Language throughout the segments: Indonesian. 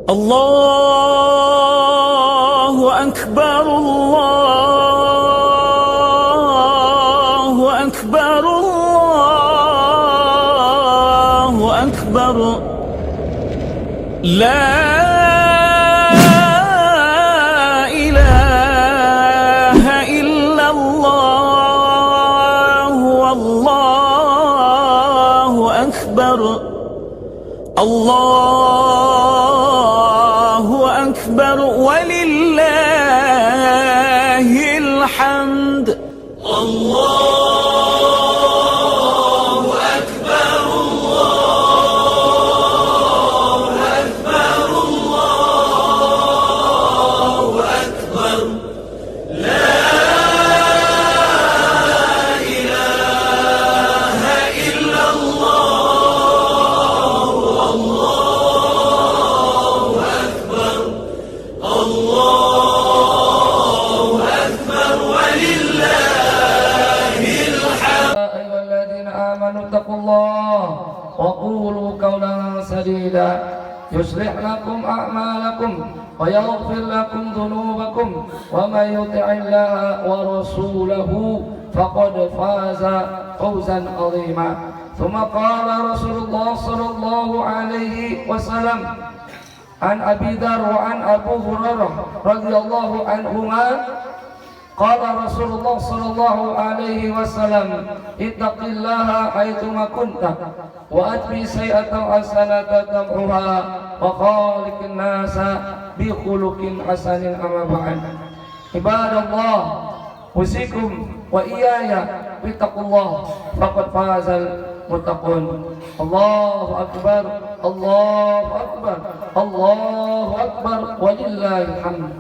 الله أكبر الله أكبر الله أكبر لا إله إلا الله والله أكبر الله أكبر ولله الحمد الله أكبر الله أكبر الله أكبر لا إله إلا الله والله أكبر الله أكبر ولله الحمد. يا أيها الذين آمنوا اتقوا الله وقولوا قولا سديدا يصلح لكم أعمالكم ويغفر لكم ذنوبكم ومن يطع الله ورسوله فقد فاز فوزا عظيما. ثم قال رسول الله صلى الله عليه وسلم عن أبي ذر وعن أبو هريرة رضي الله عنهما قال رسول الله صلى الله عليه وسلم اتق الله حيثما كنت وأتبع سيئة الحسنة تمحها وخالق الناس بخلق حسن. أما بعد عباد الله أوصيكم وإياي بتقوى الله فقد فاز المتقون. الله أكبر الله أكبر الله أكبر ولله الحمد.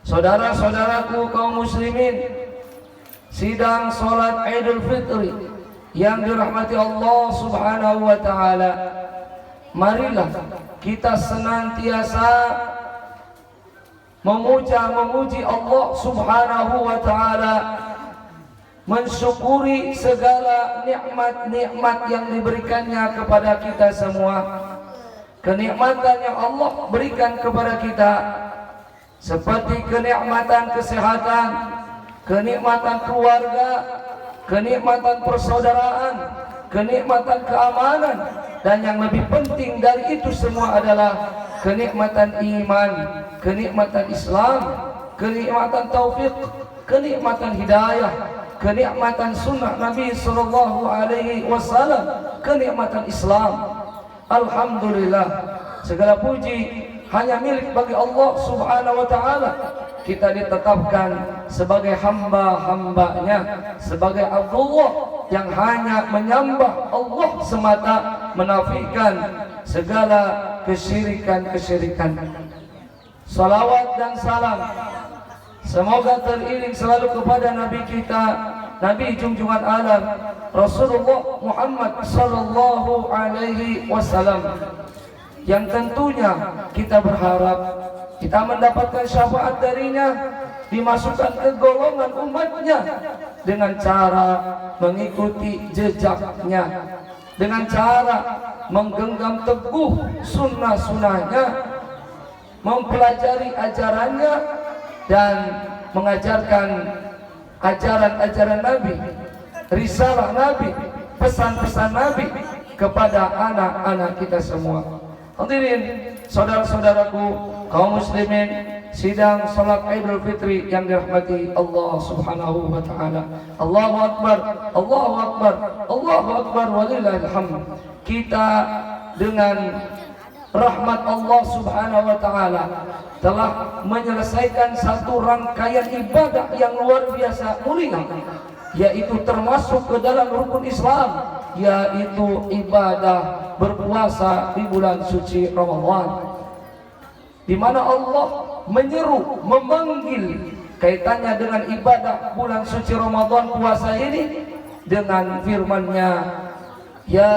Saudara-saudaraku kaum muslimin, sidang salat Idul Fitri yang dirahmati Allah Subhanahu wa taala, marilah kita senantiasa memuji Allah Subhanahu wa taala, mensyukuri segala nikmat-nikmat yang diberikannya kepada kita semua. Kenikmatan yang Allah berikan kepada kita seperti kenikmatan kesehatan, kenikmatan keluarga, kenikmatan persaudaraan, kenikmatan keamanan, dan yang lebih penting dari itu semua adalah kenikmatan iman, kenikmatan Islam, kenikmatan taufik, kenikmatan hidayah, kenikmatan sunnah Nabi sallallahu alaihi wasallam, kenikmatan Islam. Alhamdulillah, segala puji hanya milik bagi Allah Subhanahu wa taala. Kita ditetapkan sebagai hamba-hambanya, sebagai Abdullah yang hanya menyembah Allah semata, menafikan segala kesyirikan-kesyirikan. Salawat dan salam semoga teriring selalu kepada Nabi kita, Nabi junjungan alam Rasulullah Muhammad sallallahu alaihi wasallam, yang tentunya kita berharap kita mendapatkan syafaat darinya, dimasukkan ke golongan umatnya dengan cara mengikuti jejaknya, dengan cara menggenggam teguh sunnah-sunnahnya, mempelajari ajarannya, dan mengajarkan ajaran-ajaran Nabi, risalah Nabi, pesan-pesan Nabi kepada anak-anak kita semua. Hadirin saudara-saudaraku kaum muslimin, sidang salat Idul Fitri yang dirahmati Allah Subhanahu wa taala. Allahu akbar, Allahu akbar, Allahu akbar walillahil hamd. Kita dengan rahmat Allah Subhanahu wa taala telah menyelesaikan satu rangkaian ibadah yang luar biasa mulia, yaitu termasuk ke dalam rukun Islam, yaitu ibadah berpuasa di bulan suci Ramadan, di mana Allah menyeru, memanggil kaitannya dengan ibadah bulan suci Ramadan puasa ini dengan firman-Nya, ya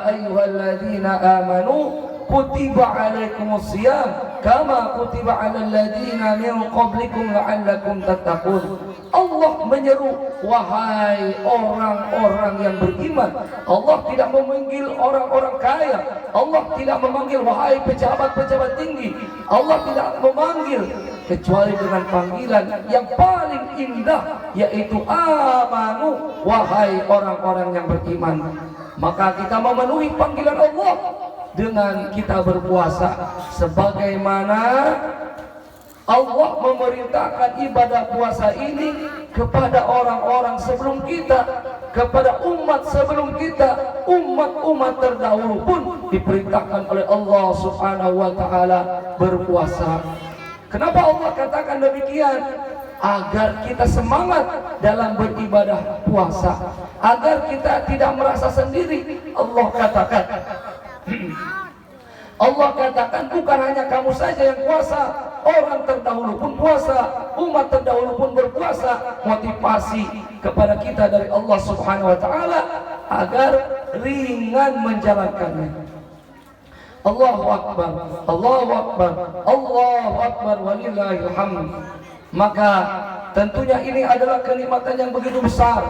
ayyuhalladzina amanu kutiba alaikumus shiyam kama kutiba alal ladzina min qablikum la'allakum tattaqun. Allah menyeru, wahai orang-orang yang beriman. Allah tidak memanggil orang-orang kaya. Allah tidak memanggil wahai pejabat-pejabat tinggi. Allah tidak memanggil kecuali dengan panggilan yang paling indah, yaitu amanu, wahai orang-orang yang beriman. Maka kita memenuhi panggilan Allah dengan kita berpuasa, sebagaimana Allah memerintahkan ibadah puasa ini kepada orang-orang sebelum kita, kepada umat sebelum kita. Umat-umat terdahulu pun diperintahkan oleh Allah Subhanahu wa taala berpuasa. Kenapa Allah katakan demikian? Agar kita semangat dalam beribadah puasa, agar kita tidak merasa sendiri. Allah katakan bukan hanya kamu saja yang puasa, orang terdahulu pun puasa, umat terdahulu pun berpuasa. Motivasi kepada kita dari Allah Subhanahu wa taala agar ringan menjalankannya. Allahu Akbar, Allahu Akbar, Allahu Akbar, walillahil hamd. Maka tentunya ini adalah kenikmatan yang begitu besar,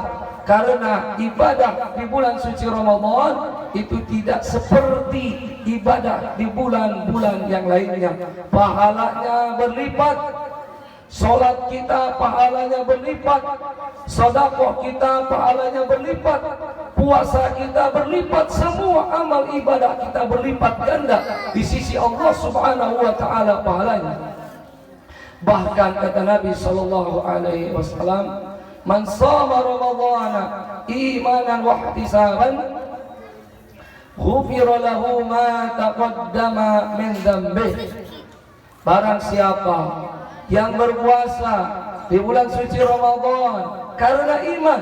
karena ibadah di bulan suci Ramadan itu tidak seperti ibadah di bulan-bulan yang lainnya. Pahalanya berlipat, sholat kita pahalanya berlipat, sedekah kita pahalanya berlipat, puasa kita berlipat, semua amal ibadah kita berlipat ganda di sisi Allah Subhanahu wa taala pahalanya. Bahkan kata Nabi sallallahu alaihi wasallam, man shama ramadhana imanan wa ihtisaban ghufira lahu ma taqaddama min dzambihi. Barang siapa yang berpuasa di bulan suci Ramadan karena iman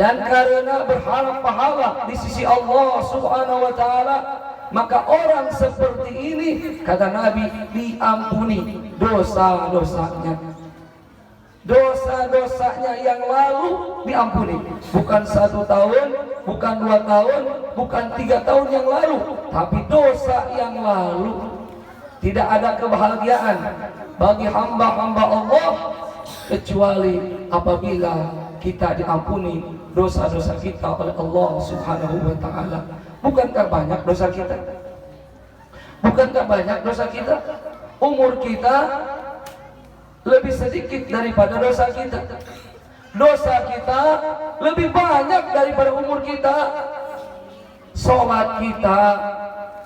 dan karena berharap pahala di sisi Allah Subhanahu wa taala, maka orang seperti ini, kata Nabi, diampuni dosa-dosanya. Dosa-dosanya yang lalu diampuni. Bukan 1 tahun, bukan 2 tahun, bukan 3 tahun yang lalu, tapi dosa yang lalu. Tidak ada kebahagiaan bagi hamba-hamba Allah kecuali apabila kita diampuni dosa-dosa kita oleh Allah Subhanahu wa taala. Bukankah banyak dosa kita? Bukankah banyak dosa kita? Umur kita lebih sedikit daripada dosa kita. Dosa kita lebih banyak daripada umur kita. Salat kita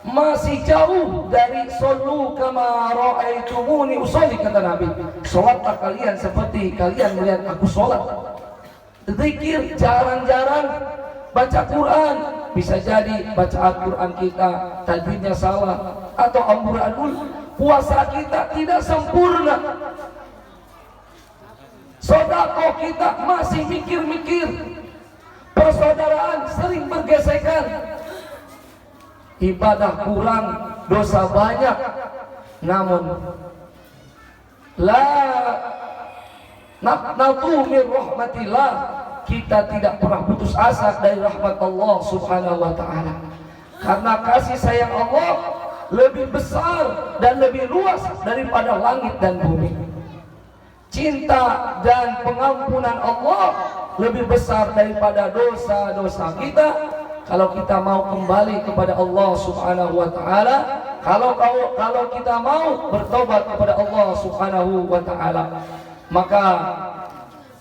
masih jauh dari sallu kama ra'aitumuni usolli, kata Nabi. Salatlah kalian seperti kalian melihat aku salat. Zikir jarang-jarang, baca Quran, bisa jadi baca Al-Quran kita tajwidnya salah atau amburadul. Puasa kita tidak sempurna. Sedekah kita masih mikir-mikir. Persaudaraan sering bergesekan. Ibadah kurang, dosa banyak. Namun la naqnatu min rahmatillah, kita tidak pernah putus asa dari rahmat Allah Subhanahu wa taala. Karena kasih sayang Allah lebih besar dan lebih luas daripada langit dan bumi. Cinta dan pengampunan Allah lebih besar daripada dosa-dosa kita. Kalau kita mau kembali kepada Allah Subhanahu wa taala, kalau kita mau bertobat kepada Allah Subhanahu wa taala, maka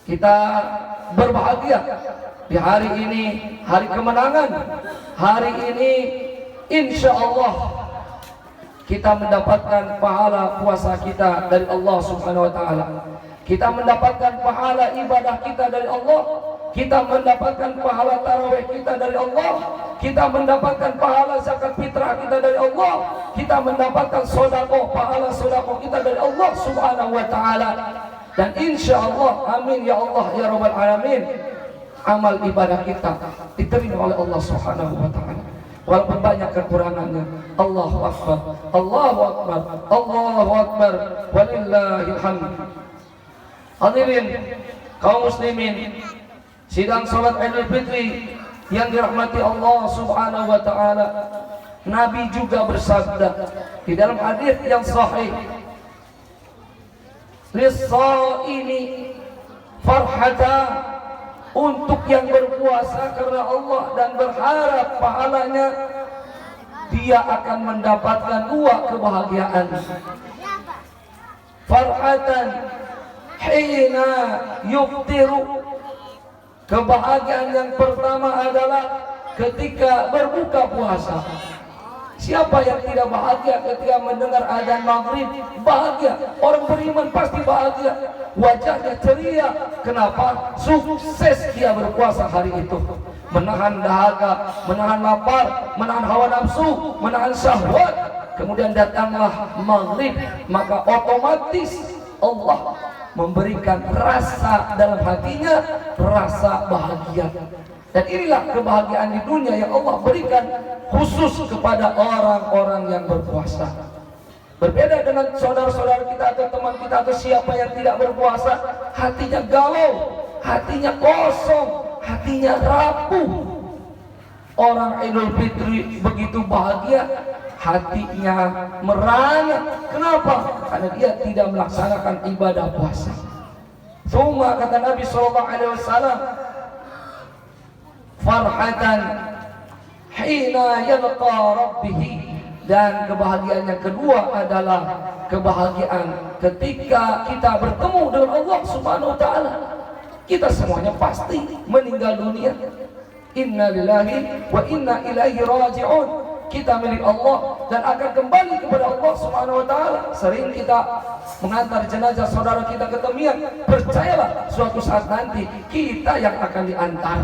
kita berbahagia di hari ini, hari kemenangan. Hari ini insya Allah kita mendapatkan pahala puasa kita dari Allah Subhanahu wa taala. Kita mendapatkan pahala ibadah kita dari Allah. Kita mendapatkan pahala tarawih kita dari Allah. Kita mendapatkan pahala zakat fitrah kita dari Allah. Kita mendapatkan sedekah, pahala sedekah kita dari Allah Subhanahu wa taala. Dan insya Allah, amin ya Allah ya rabbal alamin, amal ibadah kita diterima oleh Allah Subhanahu wa taala. Walaupun banyak kekurangannya. Allahu Akbar, Allahu Akbar, Allahu Akbar, walillahil hamd. Hadirin kaum muslimin, sidang salat Idul Fitri yang dirahmati Allah Subhanahu wa taala, Nabi juga bersabda di dalam hadis yang sahih, lis-shaimi farhatan untuk yang berpuasa karena Allah dan berharap pahalanya, dia akan mendapatkan dua kebahagiaan. Farhatan hina yuftiru, kebahagiaan yang pertama adalah ketika berbuka puasa. Siapa yang tidak bahagia ketika mendengar azan maghrib? Bahagia. Orang beriman pasti bahagia. Wajahnya ceria. Kenapa? Sukses dia berpuasa hari itu. Menahan dahaga, menahan lapar, menahan hawa nafsu, menahan syahwat. Kemudian datanglah maghrib, maka otomatis Allah memberikan rasa dalam hatinya, rasa bahagia. Dan inilah kebahagiaan di dunia yang Allah berikan khusus kepada orang-orang yang berpuasa. Berbeda dengan saudara-saudara kita atau teman kita atau siapa yang tidak berpuasa, hatinya galau, hatinya kosong, hatinya rapuh. Orang Idul Fitri begitu bahagia, hatinya merana. Kenapa? Karena dia tidak melaksanakan ibadah puasa. Suma kata Nabi SAW, farhatan hina yalqa rabbih, dan kebahagiaan yang kedua adalah kebahagiaan ketika kita bertemu dengan Allah Subhanahu wa taala. Kita semuanya pasti meninggal dunia. Inna lillahi wa inna ilaihi raji'un. Kita milik Allah dan akan kembali kepada Allah Subhanahu wa taala. Sering kita mengantar jenazah saudara kita ke Temiang, percayalah suatu saat nanti kita yang akan diantar.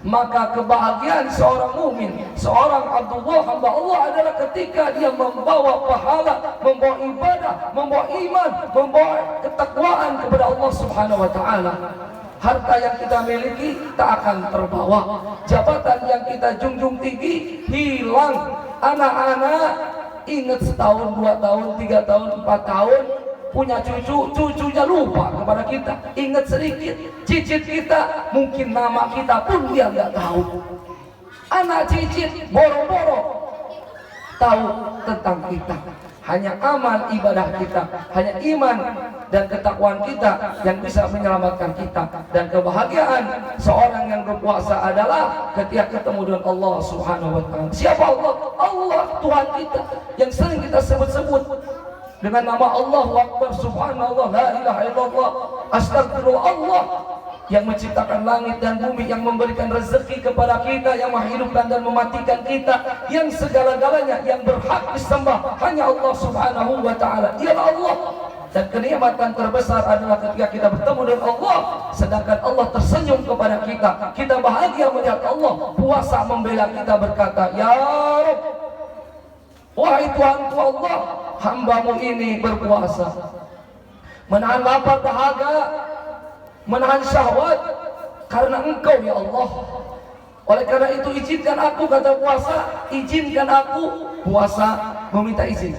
Maka kebahagiaan seorang mukmin, seorang Abdullah hamba Allah adalah ketika dia membawa pahala, membawa ibadah, membawa iman, membawa ketakwaan kepada Allah Subhanahu wa taala. Harta yang kita miliki tak akan terbawa, jabatan yang kita junjung tinggi hilang. Anak-anak ingat setahun, 2 tahun, 3 tahun, 4 tahun punya cucu, cucunya lupa kepada kita. Ingat sedikit, cicit kita mungkin nama kita pun dia nggak tahu. Anak cicit boro-boro tahu tentang kita. Hanya amal ibadah kita, hanya iman dan ketakwaan kita yang bisa menyelamatkan kita. Dan kebahagiaan seorang yang berpuasa adalah ketika ketemu dengan Allah Subhanahu wa taala. Siapa Allah? Allah Tuhan kita yang sering kita sebut-sebut dengan nama Allahu Akbar, Subhanallah, la ilaha illallah, astagfirullah. Allah yang menciptakan langit dan bumi, yang memberikan rezeki kepada kita, yang menghidupkan dan mematikan kita, yang segala-galanya yang berhak disembah hanya Allah Subhanahu wa taala. Ialah Allah. Dan kenikmatan terbesar adalah ketika kita bertemu dengan Allah, sedangkan Allah tersenyum kepada kita. Kita bahagia melihat Allah. Puasa membela kita berkata, "Ya Rabb, wahai Tuhanku Allah, hambamu ini berpuasa, menahan lapar dahaga, menahan syahwat karena Engkau ya Allah. Oleh karena itu izinkan aku," kata puasa, "izinkan aku puasa meminta izin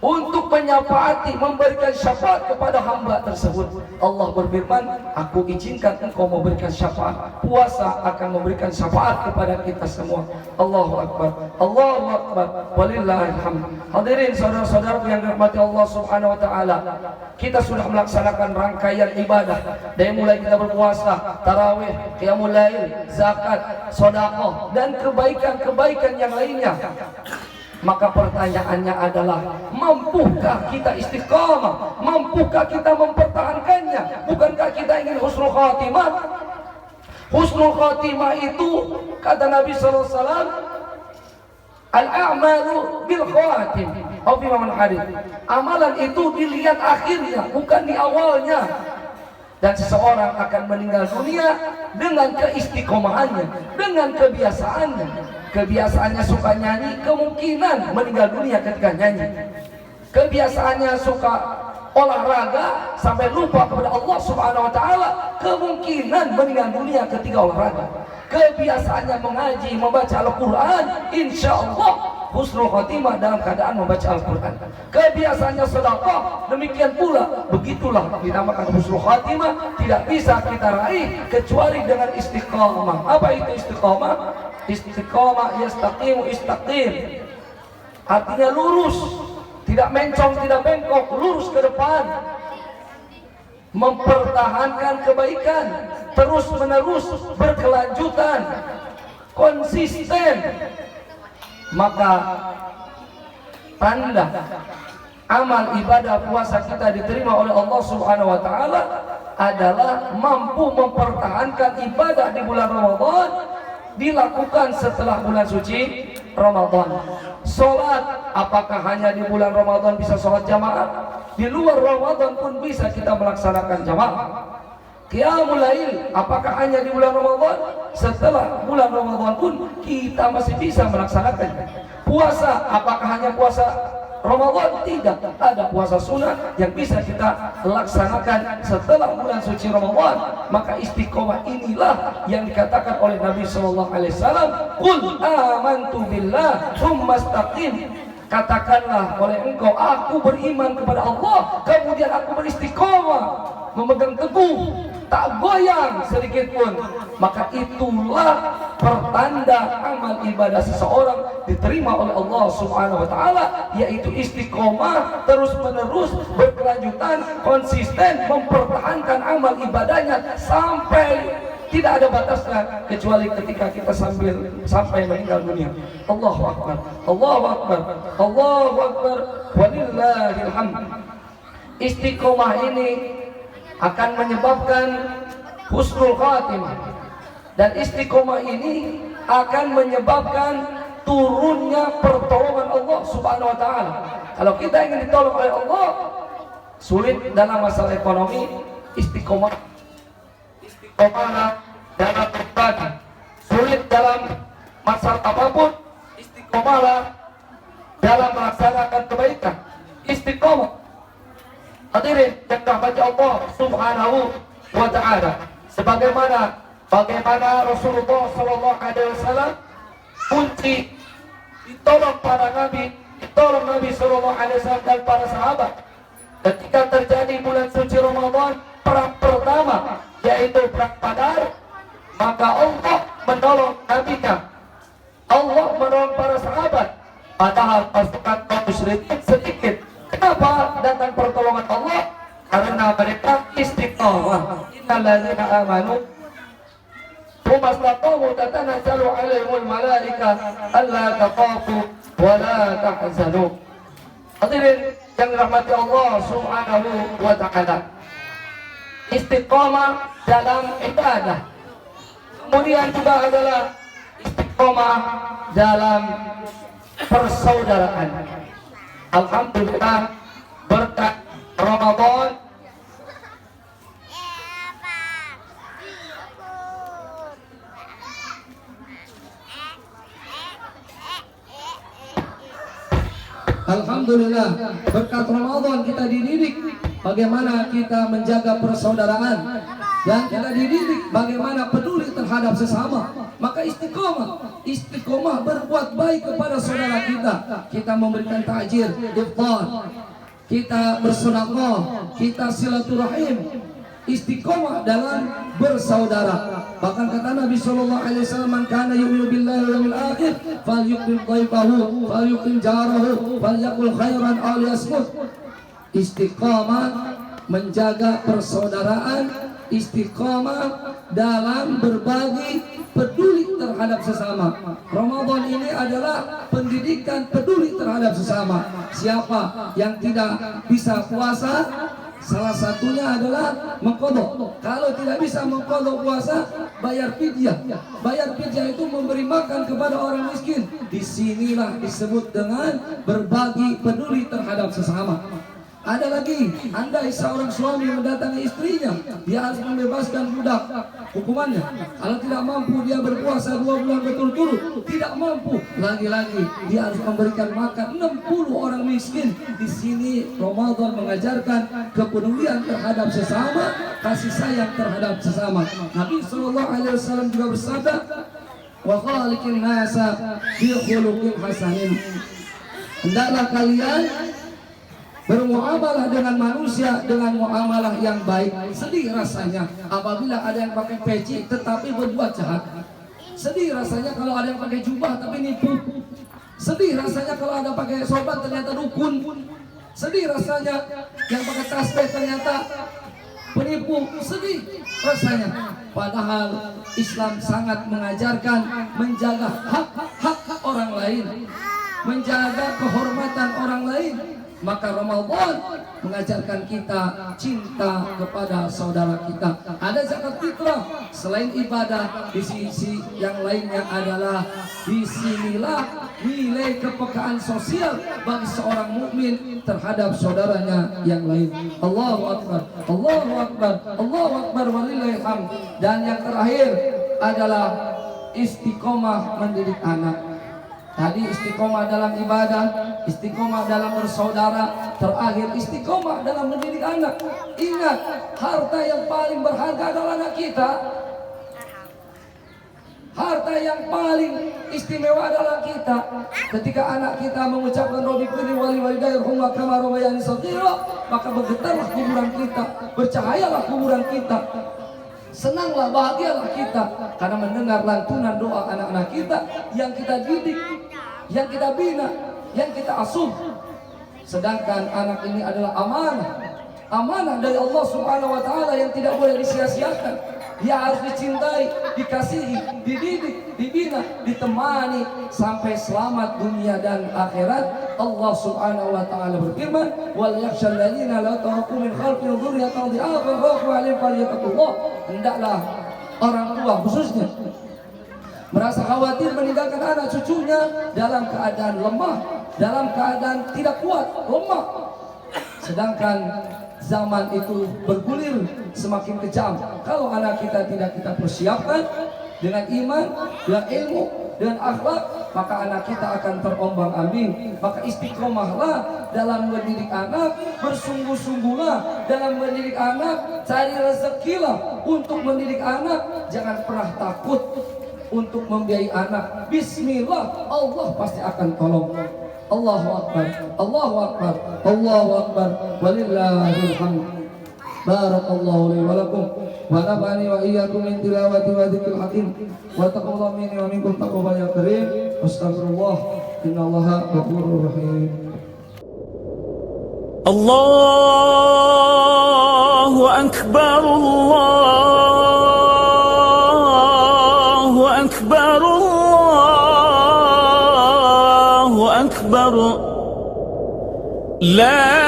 untuk menyafaati, memberikan syafaat kepada hamba tersebut." Allah berfirman, "Aku izinkan engkau memberikan syafaat." Puasa akan memberikan syafaat kepada kita semua. Allahu Akbar, Allahu Akbar, walillahil hamd. Hadirin saudara-saudara yang dirahmati Allah Subhanahu wa taala, kita sudah melaksanakan rangkaian ibadah dari mulai kita berpuasa, tarawih, qiyamul lail, zakat, sedekah dan kebaikan-kebaikan yang lainnya. Maka pertanyaannya adalah, mampukah kita istiqamah? Mampukah kita mempertahankannya? Bukankah kita ingin husnul khatimah? Husnul khatimah itu kata Nabi SAW, al-a'malu bil khawatim. Amalan itu dilihat akhirnya, bukan di awalnya. Dan seseorang akan meninggal dunia dengan keistiqomahannya, dengan kebiasaannya. Kebiasaannya suka nyanyi, kemungkinan meninggal dunia ketika nyanyi. Kebiasaannya suka olahraga sampai lupa kepada Allah Subhanahu wa taala, kemungkinan meninggal dunia ketika olahraga. Kebiasaannya mengaji, membaca Al-Qur'an, insyaallah husnul khatimah dalam keadaan membaca Al-Qur'an. Kebiasaannya sedekah, demikian pula, begitulah dinamakan husnul khatimah. Tidak bisa kita raih kecuali dengan istiqamah. Apa itu istiqamah? Istiqamah yastaqimu istaqim, artinya lurus, tidak mencong, tidak bengkok, lurus ke depan. mempertahankan kebaikan terus menerus, berkelanjutan, konsisten, maka tanda amal ibadah puasa kita diterima oleh Allah Subhanahu wa taala adalah mampu mempertahankan ibadah di bulan Ramadan dilakukan setelah bulan suci Ramadan. Salat, apakah hanya di bulan Ramadan bisa salat jamaah? Di luar Ramadan pun bisa kita melaksanakan jamaah. Qiyamul Lail, apakah hanya di bulan Ramadan? Setelah bulan Ramadan pun kita masih bisa melaksanakan. Puasa, apakah hanya puasa Ramadan? Tidak, ada puasa sunnah yang bisa kita laksanakan setelah bulan suci Ramadan. Maka istiqomah inilah yang dikatakan oleh Nabi Sallallahu Alaihi Wasallam, "Qul amantu billah, tsumma istaqim." Katakanlah oleh engkau, aku beriman kepada Allah, kemudian aku beristiqomah, memegang teguh, tak goyang sedikit pun. Maka itulah pertanda amal ibadah seseorang diterima oleh Allah Subhanahu wa taala, yaitu istiqomah, terus menerus, berkelanjutan, konsisten mempertahankan amal ibadahnya sampai tidak ada batasnya kecuali ketika kita sampai meninggal dunia. Allahu Akbar, Allahu Akbar, Allahu Akbar, walillahil hamd. Istiqomah ini akan menyebabkan husnul khatimah, dan istiqomah ini akan menyebabkan turunnya pertolongan Allah Subhanahu wa taala. Kalau kita ingin ditolong oleh Allah, sulit dalam masalah ekonomi, istiqomah dalam beribadah, sulit dalam masalah apapun, istiqomahlah dalam melaksanakan kebaikan. Istiqomah, hadirin yang dirahmati Allah Subhanahu wa taala, sebagaimana Rasulullah sallallahu alaihi wasallam kunci ditolong para nabi, ditolong Nabi sallallahu alaihi wasallam dan para sahabat ketika terjadi bulan suci Ramadan, perang pertama yaitu perang Badar. Maka Allah menolong nabinya, Allah menolong para sahabat, padahal pasukan kaum musyrikin sedikit. Kenapa datang pertolongan Allah? Karena mereka istiqomah. Innalladzina amanu tsumma istaqamu tatanazzalu alaihimul malaikah alla takhafu wa la tahzanu. Hadirin yang dirahmati Allah Subhanahu wa taala, istiqomah dalam ibadah, kemudian juga adalah istiqomah dalam persaudaraan. Alhamdulillah, berkat Ramadan Alhamdulillah, berkat Ramadan kita dididik bagaimana kita menjaga persaudaraan, dan kita dididik bagaimana peduli terhadap sesama. Maka istiqomah berbuat baik kepada saudara kita. Kita memberikan takjil, iftar, kita bersedekah, kita silaturahim. Istiqomah dalam bersaudara. Bahkan kata Nabi sallallahu alaihi wasallam, "Man kana yu'minu billahi wal yawmil akhir falyukrim dhaifahu falyukrim jarahu falyaqul khairan aw liyasmut." Istiqomah menjaga persaudaraan, istiqomah dalam berbagi, peduli terhadap sesama. Ramadan ini adalah pendidikan peduli terhadap sesama. Siapa yang tidak bisa puasa, salah satunya adalah mengqadha. Kalau tidak bisa mengqadha puasa, bayar fidyah. Bayar fidyah itu memberi makan kepada orang miskin. Disinilah disebut dengan berbagi, peduli terhadap sesama. Ada lagi, andai seorang suami mendatangi istrinya, dia harus membebaskan budak hukumannya. Kalau tidak mampu dia berpuasa 2 bulan berturut-turut, tidak mampu, lagi-lagi dia harus memberikan makan 60 orang miskin. Di sini Ramadan mengajarkan kepedulian terhadap sesama, kasih sayang terhadap sesama. Nabi sallallahu alaihi wasallam juga bersabda, "Wa khaliqin nasa bi khuluqin hasanin." Hendaklah kalian bermuamalah dengan manusia dengan muamalah yang baik. Sedih rasanya apabila ada yang pakai peci tetapi berbuat jahat. Sedih rasanya kalau ada yang pakai jubah tapi nipu. Sedih rasanya kalau ada pakai sorban ternyata dukun. Sedih rasanya yang pakai tasbih ternyata penipu, sedih rasanya. Padahal Islam sangat mengajarkan menjaga hak-hak orang lain, menjaga kehormatan orang lain. Maka Ramadan mengajarkan kita cinta kepada saudara kita. Ada zakat fitrah, selain ibadah, di sisi yang lainnya adalah disinilah nilai kepekaan sosial bagi seorang mukmin terhadap saudaranya yang lain. Allahu Akbar, Allahu Akbar, Allahu Akbar, walillahil hamd. Dan yang terakhir adalah istiqomah mendidik anak. Tadi istiqomah dalam ibadah, istiqomah dalam bersaudara, terakhir istiqomah dalam mendidik anak. Ingat, harta yang paling berharga adalah anak kita. Harta yang paling istimewa adalah kita. Ketika anak kita mengucapkan Rabbi firli wali walidayirhumma kama rabbayani shaghira, maka bergetarlah kuburan kita, bercahayalah kuburan kita. Senanglah, bahagialah kita karena mendengar lantunan doa anak-anak kita yang kita didik, yang kita bina, yang kita asuh. Sedangkan anak ini adalah amanah, amanah dari Allah Subhanahu wa taala yang tidak boleh disia-siakan. Dia harus dicintai, dikasihi, dididik, dibina, ditemani sampai selamat dunia dan akhirat. Allah Subhanahu wa taala berfirman, "Wal yakhshal ladzina la taraku min khalfihim dzurriyyatan dha'afan khafu 'alaihim falyattaqullah." Hendaklah orang tua khususnya merasa khawatir meninggalkan anak cucunya dalam keadaan lemah, dalam keadaan tidak kuat, lemah. Sedangkan zaman itu bergulir semakin kejam. Kalau anak kita tidak kita persiapkan dengan iman, dengan ilmu, dengan akhlak, maka anak kita akan terombang-ambing. Maka istiqomahlah dalam mendidik anak, bersungguh-sungguhlah dalam mendidik anak, cari rezekilah untuk mendidik anak. Jangan pernah takut untuk membiayai anak. Bismillah, Allah pasti akan tolong. Allahu Akbar, Allahu Akbar, Allahu Akbar, walillahil hamd. Barakallahu li wa lakum wa nafa'ani wa iyyakum min tilawati wa dzikril hakim wa taqabbal minni wa minkum taqabbal ya karim. Astagfirullah, innallaha ghafurur rahim. Allahu akbar, Allahu akbar, Allahu akbar. La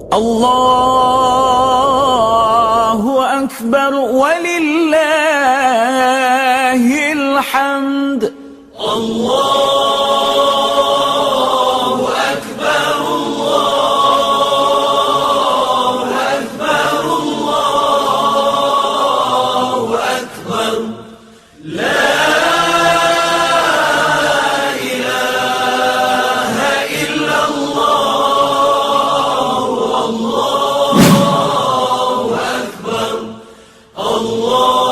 Allahu akbar walillahil hamd. Allahu akbar, Allahu akbar, Allahu akbar. La Allah